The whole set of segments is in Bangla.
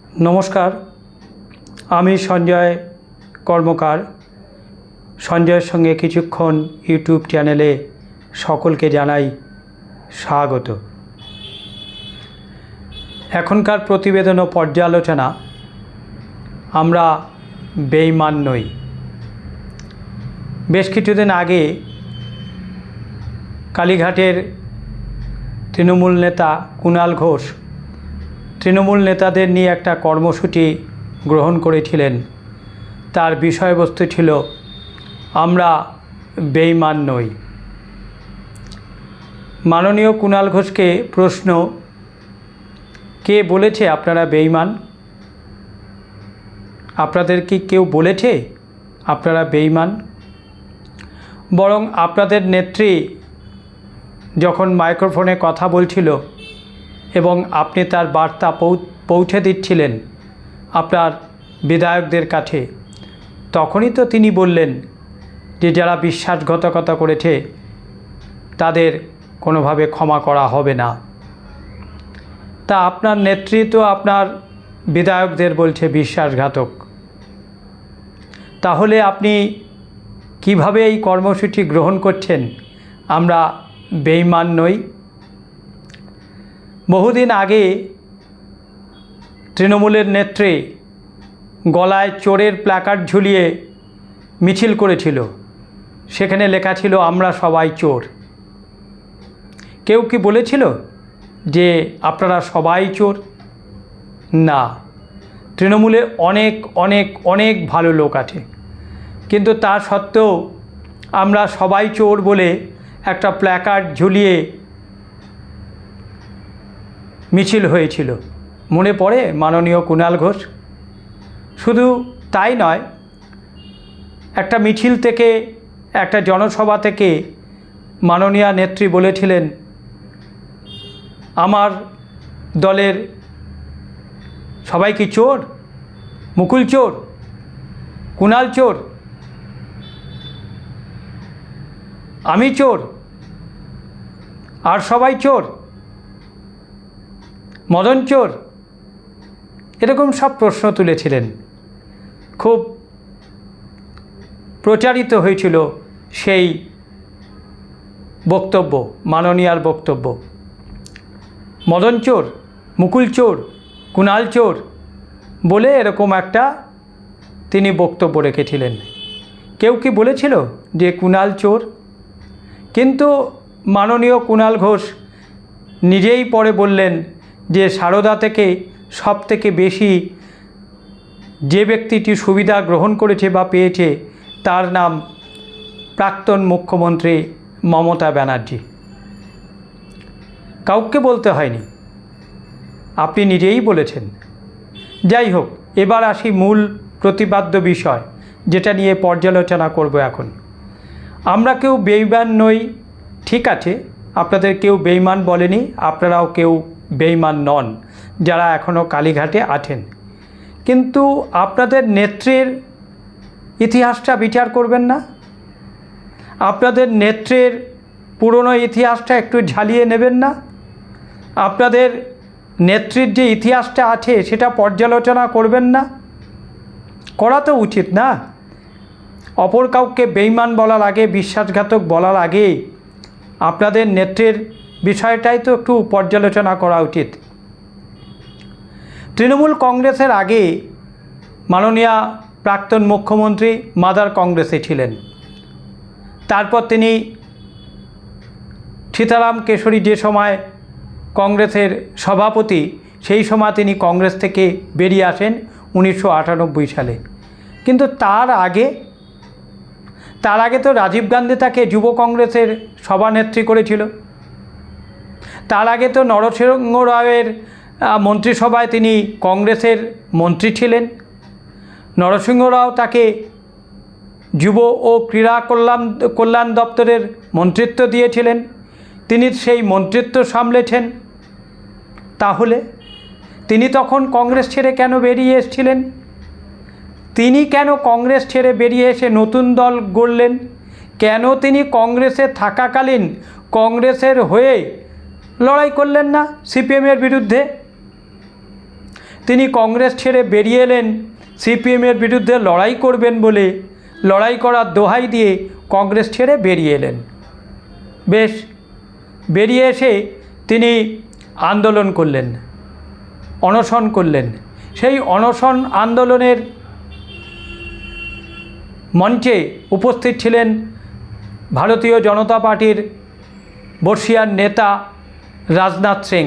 নমস্কার, আমি সঞ্জয় কর্মকার। সঞ্জয়ের সঙ্গে কিছুক্ষণ ইউটিউব চ্যানেলে সকলকে জানাই স্বাগত। এখনকার প্রতিবেদন ও পর্যালোচনা, আমরা বেঈমান নই। বেশ কিছুদিন আগে কালীঘাটের তৃণমূল নেতা কুণাল ঘোষ তৃণমূল নেতাদের নিয়ে একটা কর্মসূচি গ্রহণ করেছিলেন। তার বিষয়বস্তু ছিল আমরা বেঈমান নই। মাননীয় কুণাল ঘোষকে প্রশ্ন, কে বলেছে আপনারা বেঈমান? আপনাদের কি কেউ বলেছে আপনারা বেঈমান? বরং আপনাদের নেত্রী যখন মাইক্রোফোনে কথা বলছিল এবং আপনি তার বার্তা পৌঁছে দিচ্ছিলেন আপনার বিধায়কদের কাছে, তখনই তো তিনি বললেন যে যারা বিশ্বাসঘাতকতা করেছে তাদের কোনোভাবে ক্ষমা করা হবে না। তা আপনার নেত্রী তো আপনার বিধায়কদের বলছে বিশ্বাসঘাতক। তাহলে আপনি কিভাবে এই কর্মসূচি গ্রহণ করছেন আমরা বেঈমান নই? বহুদিন আগে তৃণমূলের নেত্রী গলায় চোরের প্ল্যাকার্ড ঝুলিয়ে মিছিল করেছিল। সেখানে লেখা ছিল আমরা সবাই চোর। কেউ কি বলেছিল যে আপনারা সবাই চোর? না, তৃণমূলে অনেক অনেক অনেক ভালো লোক আছে, কিন্তু তা সত্ত্বেও আমরা সবাই চোর বলে একটা প্ল্যাকার্ড ঝুলিয়ে মিছিল হয়েছিল। মনে পড়ে মাননীয় কুণাল ঘোষ? শুধু তাই নয়, একটা মিছিল থেকে, একটা জনসভা থেকে মাননীয় নেত্রী বলেছিলেন আমার দলের সবাই কি চোর? মুকুল চোর, কুণাল চোর, আমি চোর, আর সবাই চোর, মদন চোর, এরকম সব প্রশ্ন তুলেছিলেন। খুব প্রচারিত হয়েছিল সেই বক্তব্য, মাননীয়ার বক্তব্য। মদন চোর, মুকুল চোর, কুণাল চোর বলে এরকম একটা তিনি বক্তব্য রেখেছিলেন। কেউ কি বলেছিল যে কুণাল চোর? কিন্তু মাননীয় কুণাল ঘোষ নিজেই পরে বললেন যে সারদা থেকে সবথেকে বেশি যে ব্যক্তিটি সুবিধা গ্রহণ করেছে বা পেয়েছে তার নাম প্রাক্তন মুখ্যমন্ত্রী মমতা ব্যানার্জি। কাউকে বলতে হয়নি, আপনি নিজেই বলেছেন। যাই হোক, এবার আসি মূল প্রতিপাদ্য বিষয়, যেটা নিয়ে পর্যালোচনা করব এখন। আমরা কেউ বেঈমান নই, ঠিক আছে, আপনাদের কেউ বেঈমান বলেনি, আপনারাও কেউ বেঈমান নন যারা এখনও কালীঘাটে আছেন। কিন্তু আপনাদের নেত্রীর ইতিহাসটা বিচার করবেন না? আপনাদের নেত্রীর পুরনো ইতিহাসটা একটু ঝালিয়ে নেবেন না? আপনাদের নেত্রীর যে ইতিহাসটা আছে সেটা পর্যালোচনা করবেন না? করা তো উচিত না। অপর কাউকে বেঈমান বলার আগে, বিশ্বাসঘাতক বলার আগে আপনাদের নেত্রীর বিষয়টাই তো একটু পর্যালোচনা করা উচিত। তৃণমূল কংগ্রেসের আগে মাননীয় প্রাক্তন মুখ্যমন্ত্রী মাদার কংগ্রেসে ছিলেন। তারপর তিনি সীতারাম কেশরী যে সময় কংগ্রেসের সভাপতি, সেই সময় তিনি কংগ্রেস থেকে বেরিয়ে আসেন 1998 সালে। কিন্তু তার আগে তো রাজীব গান্ধী তাকে যুব কংগ্রেসের সভানেত্রী করেছিল। তার আগে তো নরসিংহ রাওয়ের মন্ত্রিসভায় তিনি কংগ্রেসের মন্ত্রী ছিলেন। নরসিংহ রাও তাকে যুব ও ক্রীড়া কল্যাণ দপ্তরের মন্ত্রিত্ব দিয়েছিলেন, তিনি সেই মন্ত্রিত্ব সামলেছেন। তাহলে তিনি তখন কংগ্রেস ছেড়ে কেন বেরিয়ে এসেছিলেন? তিনি কেন কংগ্রেস ছেড়ে বেরিয়ে এসে নতুন দল গড়লেন? কেন তিনি কংগ্রেসে থাকাকালীন কংগ্রেসের হয়ে লড়াই করলেন না সিপিএমের বিরুদ্ধে? তিনি কংগ্রেস ছেড়ে বেরিয়ে এলেন সিপিএমের বিরুদ্ধে লড়াই করবেন বলে, লড়াই করার দোহাই দিয়ে কংগ্রেস ছেড়ে বেরিয়ে এলেন। বেশ, বেরিয়ে এসে তিনি আন্দোলন করলেন, অনশন করলেন। সেই অনশন আন্দোলনের মঞ্চে উপস্থিত ছিলেন ভারতীয় জনতা পার্টির বর্ষিয়ান নেতা রাজনাথ সিং।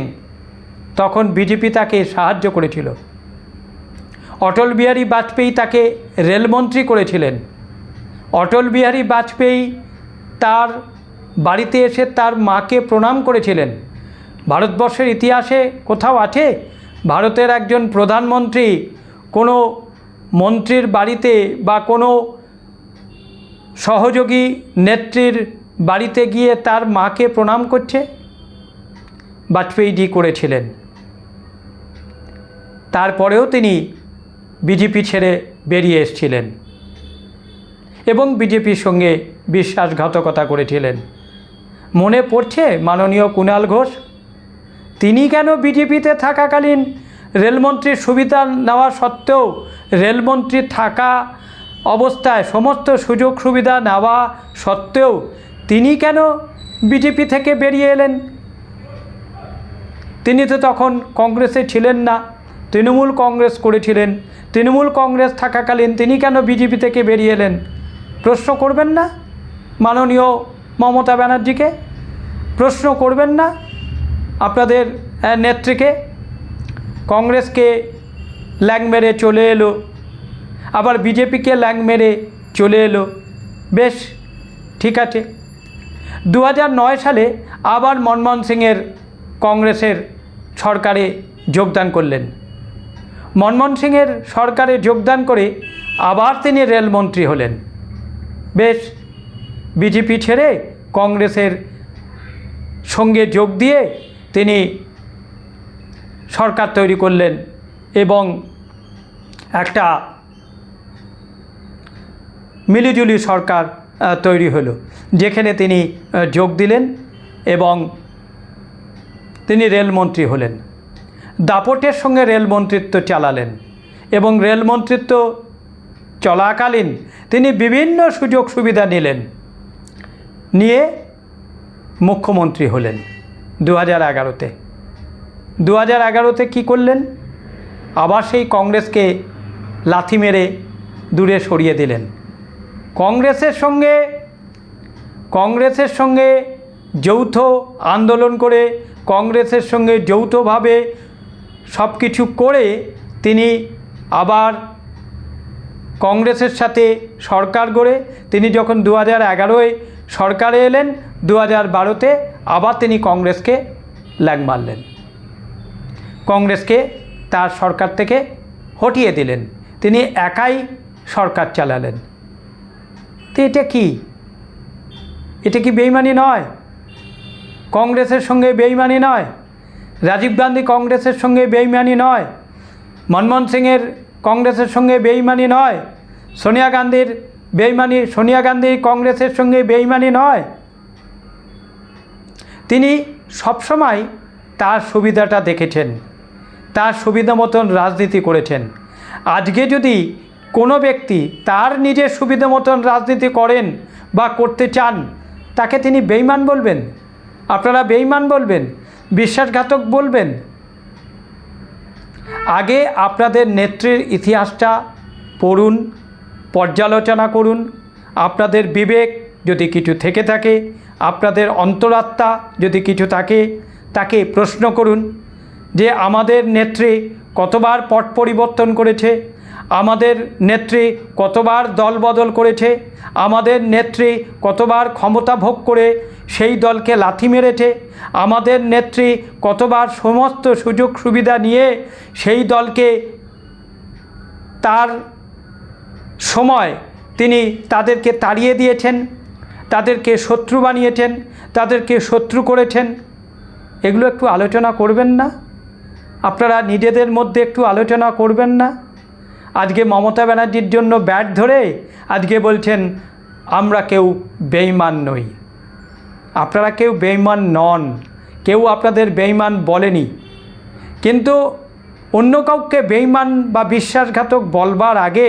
তখন বিজেপি তাকে সাহায্য করেছিল। অটল বিহারী বাজপেয়ী তাকে রেলমন্ত্রী করেছিলেন। অটল বিহারী বাজপেয়ী তার বাড়িতে এসে তার মাকে প্রণাম করেছিলেন। ভারতবর্ষের ইতিহাসে কোথাও আছে ভারতের একজন প্রধানমন্ত্রী কোনো মন্ত্রীর বাড়িতে বা কোনো সহযোগী নেত্রীর বাড়িতে গিয়ে তার মাকে প্রণাম করছে? বাজপেয়ীজি করেছিলেন। তারপরেও তিনি বিজেপি ছেড়ে বেরিয়ে এসেছিলেন এবং বিজেপির সঙ্গে বিশ্বাসঘাতকতা করেছিলেন। মনে পড়ছে মাননীয় কুণাল ঘোষ, তিনি কেন বিজেপিতে থাকাকালীন রেলমন্ত্রীর সুবিধা নেওয়া সত্ত্বেও, রেলমন্ত্রী থাকা অবস্থায় সমস্ত সুযোগ সুবিধা নেওয়া সত্ত্বেও তিনি কেন বিজেপি থেকে বেরিয়ে এলেন? তিনি তো তখন কংগ্রেসে ছিলেন না, তৃণমূল কংগ্রেস করেছিলেন। তৃণমূল কংগ্রেস থাকাকালীন তিনি কেন বিজেপি থেকে বেরিয়ে এলেন? প্রশ্ন করবেন না মাননীয় মমতা ব্যানার্জিকে? প্রশ্ন করবেন না আপনাদের নেত্রীকে? কংগ্রেসকে ল্যাং মেরে চলে এলো, আবার বিজেপিকে ল্যাং মেরে চলে এলো। বেশ, ঠিক আছে। 2009 সালে আবার মনমোহন সিংয়ের কংগ্রেসের সরকারে যোগদান করলেন। মনমোহন সিংয়ের সরকারে যোগদান করে আবার তিনি রেলমন্ত্রী হলেন। বেশ, বিজেপি ছেড়ে কংগ্রেসের সঙ্গে যোগ দিয়ে তিনি সরকার তৈরি করলেন এবং একটা মিলিজুলি সরকার তৈরি হলো, যেখানে তিনি যোগ দিলেন এবং তিনি রেলমন্ত্রী হলেন। দাপটের সঙ্গে রেলমন্ত্রিত্ব চালালেন এবং রেলমন্ত্রিত্ব চলাকালীন তিনি বিভিন্ন সুযোগ সুবিধা নিলেন, নিয়ে মুখ্যমন্ত্রী হলেন 2011-তে। 2011-তে কী করলেন? আবার সেই কংগ্রেসকে লাথি মেরে দূরে সরিয়ে দিলেন। কংগ্রেসের সঙ্গে যৌথ আন্দোলন করে, কংগ্রেসের সঙ্গে যৌথভাবে সব কিছু করে তিনি আবার কংগ্রেসের সাথে সরকার গড়ে তিনি যখন 2011-এ সরকারে এলেন, 2012-তে আবার তিনি কংগ্রেসকে ল্যাং মারলেন, কংগ্রেসকে তার সরকার থেকে হটিয়ে দিলেন, তিনি একাই সরকার চালালেন। তো এটা কি? এটা কি বেইমানি নয়? কংগ্রেসের সঙ্গে বেইমানি নয়? রাজীব গান্ধী কংগ্রেসের সঙ্গে বেইমানি নয়? মনমোহন সিংয়ের কংগ্রেসের সঙ্গে বেইমানি নয়? সোনিয়া গান্ধী কংগ্রেসের সঙ্গে বেইমানি নয়? তিনি সবসময় তার সুবিধাটা দেখেছেন, তার সুবিধা মতন রাজনীতি করেছেন। আজকে যদি কোনো ব্যক্তি তার নিজের সুবিধা মতন রাজনীতি করেন বা করতে চান, তাকে তিনি বেইমান বলবেন? আপনারা বেইমান বলবেন? বিশ্বাসঘাতক বলবেন? আগে আপনাদের নেত্রীর ইতিহাসটা পড়ুন, পর্যালোচনা করুন। আপনাদের বিবেক যদি কিছু থেকে থাকে, আপনাদের অন্তরাত্মা যদি কিছু থাকে, তাকে প্রশ্ন করুন যে আমাদের নেত্রী কতবার পট পরিবর্তন করেছে, আমাদের নেত্রী কতবার দল বদল করেছে, আমাদের নেত্রী কতবার ক্ষমতা ভোগ করে সেই দলকে লাথি মেরেছে, আমাদের নেত্রী কতবার সমস্ত সুযোগ সুবিধা নিয়ে সেই দলকে তার সময় তিনি তাদেরকে তাড়িয়ে দিয়েছেন, তাদেরকে শত্রু বানিয়েছেন, তাদেরকে শত্রু করেছেন। এগুলো একটু আলোচনা করবেন না? আপনারা নিজেদের মধ্যে একটু আলোচনা করবেন না? আজকে মমতা ব্যানার্জির জন্য ব্যাট ধরে আজকে বলছেন আমরা কেউ বেঈমান নই। আপনারা কেউ বেঈমান নন, কেউ আপনাদের বেঈমান বলেনি। কিন্তু অন্য কাউকে বেঈমান বা বিশ্বাসঘাতক বলবার আগে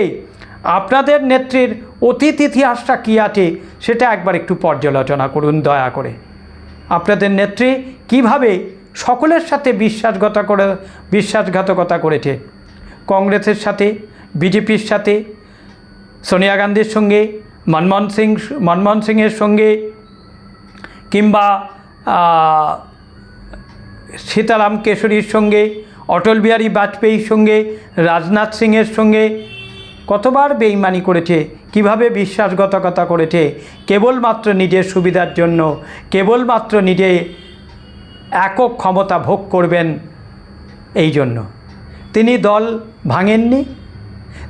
আপনাদের নেত্রীর অতীত ইতিহাসটা কী আছে সেটা একবার একটু পর্যালোচনা করুন দয়া করে। আপনাদের নেত্রী কিভাবে সকলের সাথে বিশ্বাসঘাতকতা করেছে, কংগ্রেসের সাথে, বিজেপির সাথে, সোনিয়া গান্ধীর সঙ্গে, মনমোহন সিংয়ের সঙ্গে, কিংবা সীতারাম কেশরীর সঙ্গে, অটল বিহারী বাজপেয়ীর সঙ্গে, রাজনাথ সিংয়ের সঙ্গে কতবার বেঈমানি করেছে, কিভাবে বিশ্বাসঘাতকতা করেছে, কেবলমাত্র নিজের সুবিধার জন্য, কেবলমাত্র নিজে একক ক্ষমতা ভোগ করবেন এই জন্য। তিনি দল ভাঙেননি,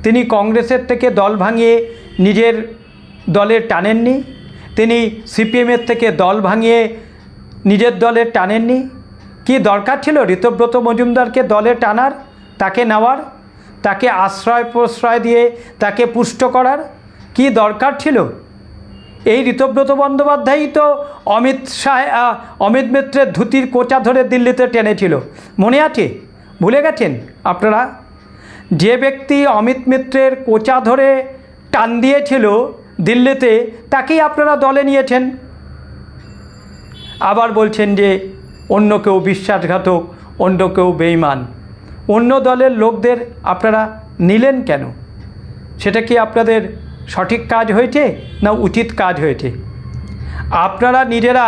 তিনি কংগ্রেসের থেকে দল ভাঙিয়ে নিজের দলে টানেননি, তিনি সিপিএমের থেকে দল ভাঙিয়ে নিজের দলে টানেননি। কি দরকার ছিল ঋতব্রত মজুমদারকে দলে টানার, তাকে নেওয়ার, তাকে আশ্রয় প্রশ্রয় দিয়ে তাকে পুষ্ট করার কি দরকার ছিল? এই ঋতব্রত বন্দ্যোপাধ্যায়ই তো অমিত মিত্রের ধুতির কোঁচা ধরে দিল্লিতে টেনেছিল, মনে আছে? ভুলে গেছেন আপনারা? যে ব্যক্তি অমিত মিত্রের কোঁচা ধরে টান দিয়েছিল দিল্লিতে, তাকেই আপনারা দলে নিয়েছেন। আবার বলছেন যে অন্য কেউ বিশ্বাসঘাতক, অন্য কেউ বেঈমান। অন্য দলের লোকদের আপনারা নিলেন কেন? সেটা কি আপনাদের সঠিক কাজ হয়েছে না উচিত কাজ হয়েছে? আপনারা নিজেরা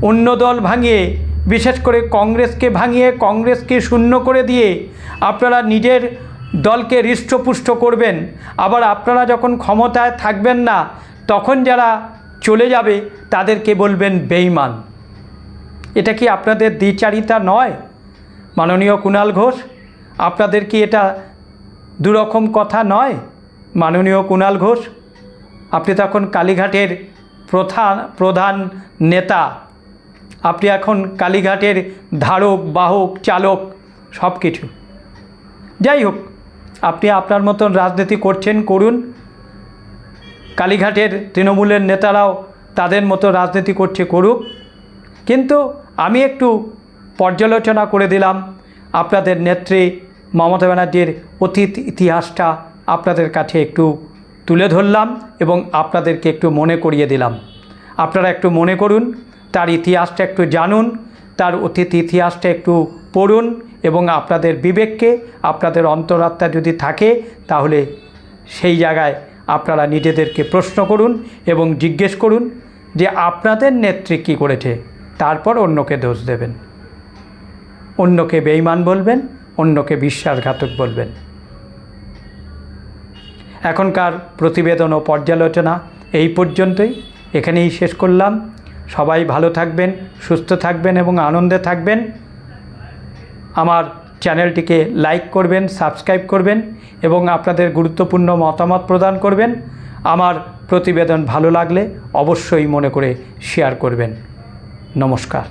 অন্য দল ভাঙিয়ে, বিশেষ করে কংগ্রেসকে ভাঙিয়ে, কংগ্রেসকে শূন্য করে দিয়ে আপনারা নিজের দলকে হৃষ্টপুষ্ট করবেন। আবার আপনারা যখন ক্ষমতায় থাকবেন না, তখন যারা চলে যাবে তাদেরকে বলবেন বেঈমান। এটা কি আপনাদের দ্বিচারিতা নয় মাননীয় কুণাল ঘোষ? আপনাদের কি এটা দুরকম কথা নয় মাননীয় কুণাল ঘোষ? আপনি তখন কালীঘাটের প্রধান নেতা, আপনি এখন কালীঘাটের ধারক, বাহক, চালক, সব কিছু। যাই হোক, আপনি আপনার মতন রাজনীতি করছেন, করুন। কালীঘাটের তৃণমূলের নেতারাও তাদের মতো রাজনীতি করছে, করুক। কিন্তু আমি একটু পর্যালোচনা করে দিলাম আপনাদের নেত্রী মমতা ব্যানার্জির অতীত ইতিহাসটা আপনাদের কাছে একটু তুলে ধরলাম এবং আপনাদেরকে একটু মনে করিয়ে দিলাম। আপনারা একটু মনে করুন, তার ইতিহাসটা একটু জানুন, তার অতীত ইতিহাসটা একটু পড়ুন এবং আপনাদের বিবেককে, আপনাদের অন্তরাত্মা যদি থাকে তাহলে সেই জায়গায় আপনারা নিজেদেরকে প্রশ্ন করুন এবং জিজ্ঞেস করুন যে আপনাদের নেত্রী কী করেছে, তারপর অন্যকে দোষ দেবেন, অন্যকে বেঈমান বলবেন, অন্যকে বিশ্বাসঘাতক বলবেন। এখনকার প্রতিবেদন ও পর্যালোচনা এই পর্যন্তই, এখানেই শেষ করলাম। সবাই ভালো থাকবেন, সুস্থ থাকবেন এবং আনন্দে থাকবেন। আমার চ্যানেলটিকে লাইক করবেন, সাবস্ক্রাইব করবেন এবং আপনাদের গুরুত্বপূর্ণ মতামত প্রদান করবেন। আমার প্রতিবেদন ভালো লাগলে অবশ্যই মনে করে শেয়ার করবেন। নমস্কার।